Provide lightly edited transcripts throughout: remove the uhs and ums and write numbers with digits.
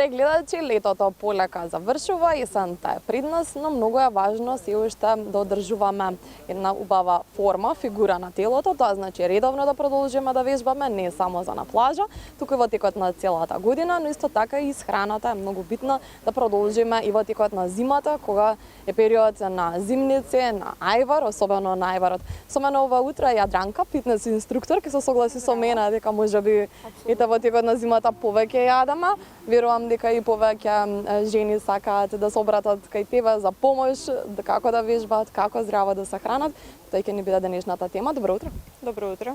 Драги гледачи, летото полека завршува, есента е пред нас, но многу е важно се уште да одржуваме една убава форма, фигура на телото, тоа значи редовно да продолжиме да вежбаме, не само за на плажа, туку и во текот на целата година, но исто така и исхраната е многу битна да продолжиме и во текот на зимата, кога е период на зимници, на ајвар, особено на ајварот. Со мене ова утро е Јадранка, фитнес инструктор, ке се согласи со мене дека можеби ете во текот на зимата повеќе јадеме. Верувам дека и повеќе жени сакаат да се обратат кај тебе за помош, како да вежбаат, како здраво да се хранат. Тој ќе ни биде денешната тема. Добро утро. Добро утро.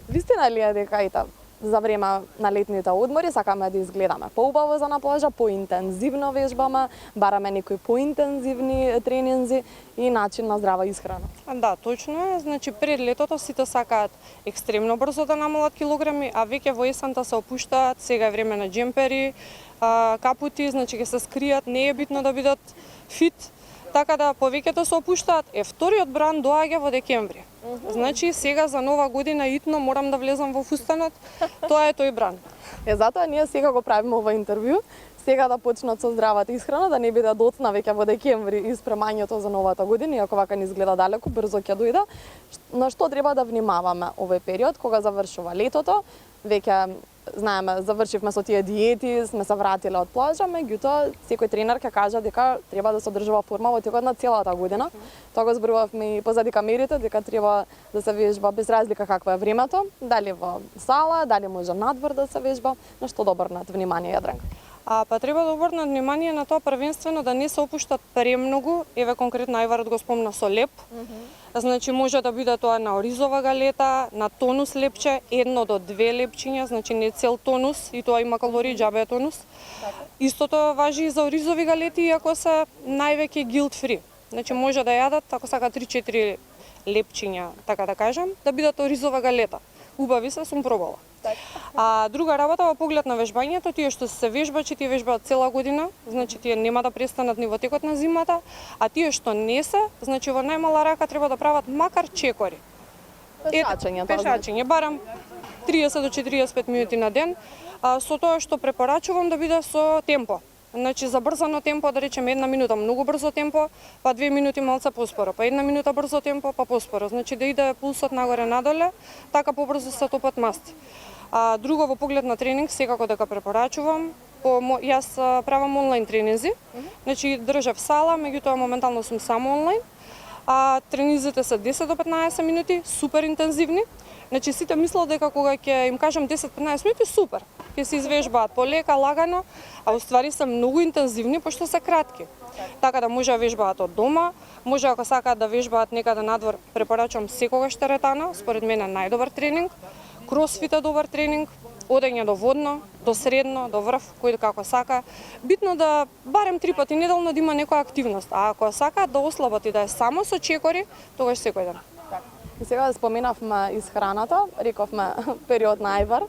Вистина ли е дека за време на летните одмори сакаме да изгледаме поубаво за на плажа, поинтензивно вежбаме, бараме некои поинтензивни тренинзи и начин на здрава исхрана? Да, точно е. Значи пред летото сите сакаат екстремно брзо да намалат килограми, а веќе во есента се опуштаат, сега е време на джемпери, капути, значи ќе се скријат, не е битно да бидат фит, така да повеќето се опуштаат. Вториот бран доаѓа во декември. Значи сега за нова година итно морам да влезам во фустанот. Тоа е тој бран. Затоа ние сега го правиме ова интервју, сега да почнат со здравата исхрана, да не биде доцна веќе во декември и спремањето за новата година, иако вака ни изгледа далеку, брзо ќе дојде. На што треба да внимаваме овој период кога завршува летото? Веќе знаеме, завршивме со тие диети, сме се вратиле од плажа, меѓутоа секој тренер ќе каже дека треба да се одржува форма во текот на целата година. Тоа го зборувавме и позади камерите, дека треба да се вежба без разлика какво е времето, дали во сала, дали може надвор да се вежба, на што да обрнат внимание, Јадранка? Па треба да обрнат внимание на тоа првенствено да не се опуштат премногу, еве конкретно ајварот го спомна со леп. Значи може да биде тоа на оризова галета, на тонус лепче, 1 до 2 лепчиња, значи не цел тонус, и тоа има калории, џабе е тонус. Истото важи и за оризови галети, иако се највеќе guilt free. Значи може да јадат, ако сака 3-4 лепчиња, така да кажам, да бидат оризова галета. Убави се, сум пробала. А друга работа во поглед на вежбањето, тие што се вежбачи, тие вежбаат цела година, значи тие нема да престанат ни во текот на зимата, а тие што не се, значи во најмала рака треба да прават макар чекори. Пешачење, барам 30 до 45 минути на ден, со тоа што препорачувам да биде со темпо. Значи забрзано темпо, да речеме 1 минута многу брзо темпо, па 2 минути малце поспоро, па 1 минута брзо темпо, па поспоро. Значи да иде пулсот нагоре надоле, така побрзо се топат масти. Друго во поглед на тренинг, секако дека препорачувам, јас правам онлайн тренинзи, значи држав сала, меѓутоа моментално сум само онлайн. Тренинзите се 10 до 15 минути, супер интензивни. Значи сите мислат дека кога ќе им кажам 10-15 минути, супер, ќе се извежбаат полека, лагано, а уствари се многу интензивни, пошто се кратки. Така да може да вежбаат од дома, може ако сакаат да вежбаат некаде надвор, препорачувам секогаш теретана, според мене најдобар тренинг. Кросфит е добар тренинг, одење до водно, до средно, до врв, кој како сака. Битно да барем 3 пати неделно да има некоја активност, а ако сакаат да ослабат и да е само со чекори, тогаш секој ден. И сега споменавме исхраната, рековме период на ајвар.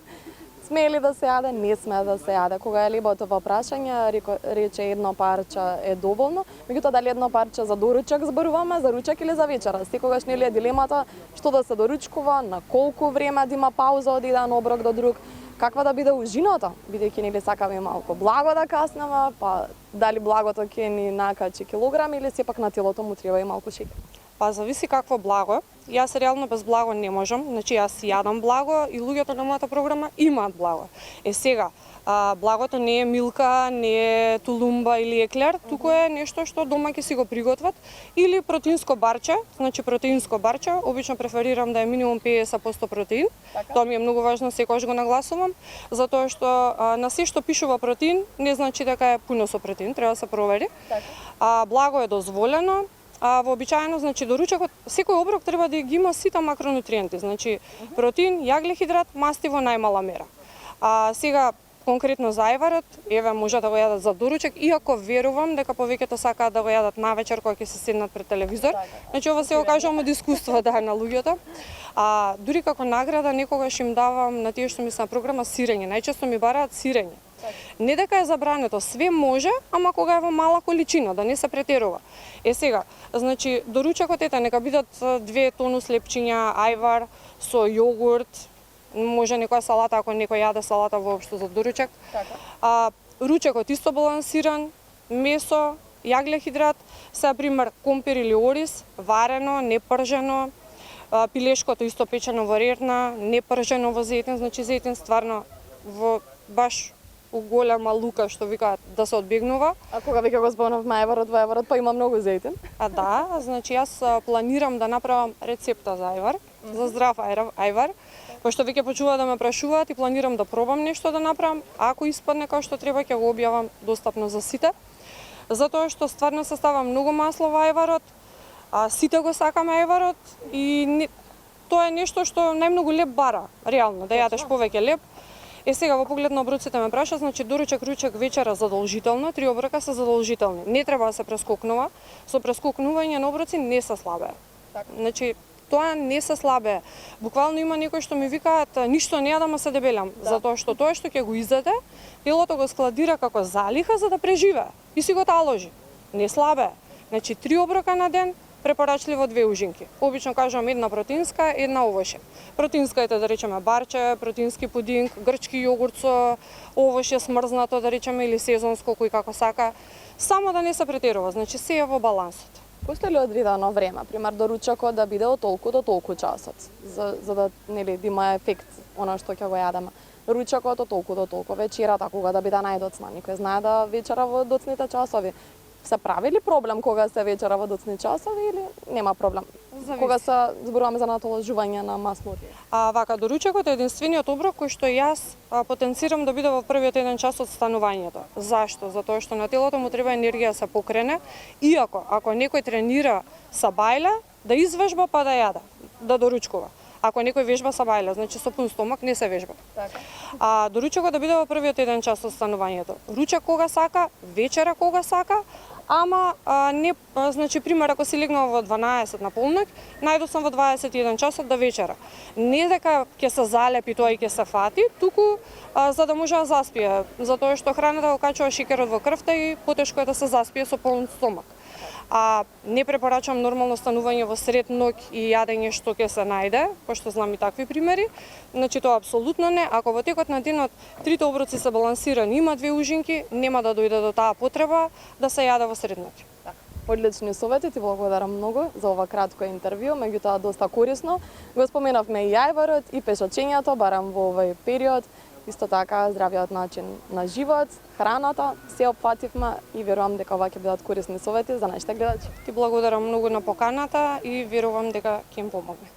Сме ли да се јаде, не сме да се јаде. Кога е Либотово прашање, рече 1 парче е доволно, меѓутоа дали 1 парче за доручак зборуваме, за ручак или за вечера? Секогаш нели е дилемата што да се доручкува, на колку време да има пауза од еден оброк до друг, каква да биде ужината, бидејќи нели сакаме малку благо да каснеме, па дали благото ќе ни накачи килограми или сепак на телото му треба и малку шеќер? Па зависи какво благо. Јас реално без благо не можам, значи јас јадам благо и луѓето на мојата програма имаат благо. Сега, благото не е милка, не е тулумба или еклер, туку е нешто што дома ќе си го приготват, или протеинско барче, значи протеинско барче, обично преферирам да е минимум 50% протеин. Тоа ми е многу важно, секогаш го нагласувам, затоа што на се што пишува протеин, не значи дека е пуно со протеин, треба да се провери. Благо е дозволено. Вообичаено, значи доручакот, секој оброк треба да ги има сите макронутриенти, значи протеин, јаглехидрат, масти во најмала мера. Сега конкретно за ајварот, еве може да го јадат за доручак, иако верувам дека повеќето сакаат да го јадат навечер кога ќе се седнат пред телевизор. Значи ова се го кажувам од искуство на луѓето. Дури како награда некогаш им давам на тие што ми се на програма сирење, најчесто ми бараат сирење. Не дека е забрането, све може, ама кога е во мала количина, да не се претерува. Сега, значи, доручакот нека бидат 2 тонус лепчиња ајвар со јогурт, може некоја салата, ако некој јаде салата воопшто за доручак. Ручекот исто балансиран, месо, јаглехидрат, се пример компир или ориз, варено, не пржено, пилешкото исто печено во рерна, не пржено во зетин, значи зетин стварно во баш у голема лука што викаат да се одбегнува. А кога веќе го спомнавме ајварот, во ајварот па има многу зетин. А да, значи јас планирам да направам рецепта за ајвар, за здрав ајвар, пошто веќе почува да ме прашуваат и планирам да пробам нешто да направам. Ако испадне како што треба, ќе го објавам достапно за сите. Затоа што стварно се става многу масло во ајварот, сите го сакаме ајварот и тоа е нешто што најмногу леп бара, реално, да јадеш повеќе леп. Сега во поглед на оброците ме праша, значи доручек, ручек, вечера задолжително, 3 оброка се задолжителни. Не треба да се прескокнува. Со прескокнување на оброци не се слабе. Значи тоа не се слабе. Буквално има некои што ми викаат ништо не јадам, а се дебелам, затоа што тоа што ќе го издаде, телото го складира како залиха за да преживее и си го таложи. Не слабе. Значи 3 оброка на ден, препорачливо 2 ужинки. Обично кажам една протеинска, една овоше. Протеинска е да речеме барче, протеински пудинг, грчки јогурт со овоше смрзнато да речеме или сезонско кој како сака. Само да не се претерува, значи се е во балансот. Постои ли одредено време, пример до ручекот да биде од толку до толку часот, за да нели да има ефект она што ќе го јадеме. Ручекот од толку до толку, вечерата кога да биде најдоцна. Никој знае да вечера во доцните часови. Се прави ли проблем кога се вечера во доцни часови или нема проблем? Зависи. Кога се зборуваме за натоложување на маслоти? Вака, доручекот е единствениот оброк кој што јас потенцирам да биде во првиот 1 час од станувањето. Зашто? Затоа што на телото му треба енергија да се покрене, иако ако некој тренира са бајле, да извежба па да јаде, да доручкува. Ако некој вежба са бајле, значи со пун стомак не се вежба. Така. Доручекот да биде во првиот 1 час од станувањето. Ручек кога сака, вечера кога сака, ама не, значи пример ако си легнал во 12 на полноќ, најдосам во 21 часот да вечера. Не дека ќе се залепи тоа и ќе се фати, туку за да може да заспие, затоа што храната го качува шеќерот во крвта и потешко е да се заспие со полн стомак. Не препорачам нормално станување во сред ноќ и јадење што ќе се најде, пошто знам и такви примери. Значи тоа апсолутно не. Ако во текот на денот 3 оброци се балансирани, има 2 ужинки, нема да дојде до таа потреба да се јаде во сред ноќ. Одлични совети, ти благодарам многу за ова кратко интервју, меѓутоа доста корисно. Го споменавме и ајварот и пешачењето, барам во овој период. Исто така здравиот начин на живот, храната, се опфативме и верувам дека ова ќе бидат корисни совети за нашите гледачи. Ти благодарам многу на поканата и верувам дека ќе им помогне.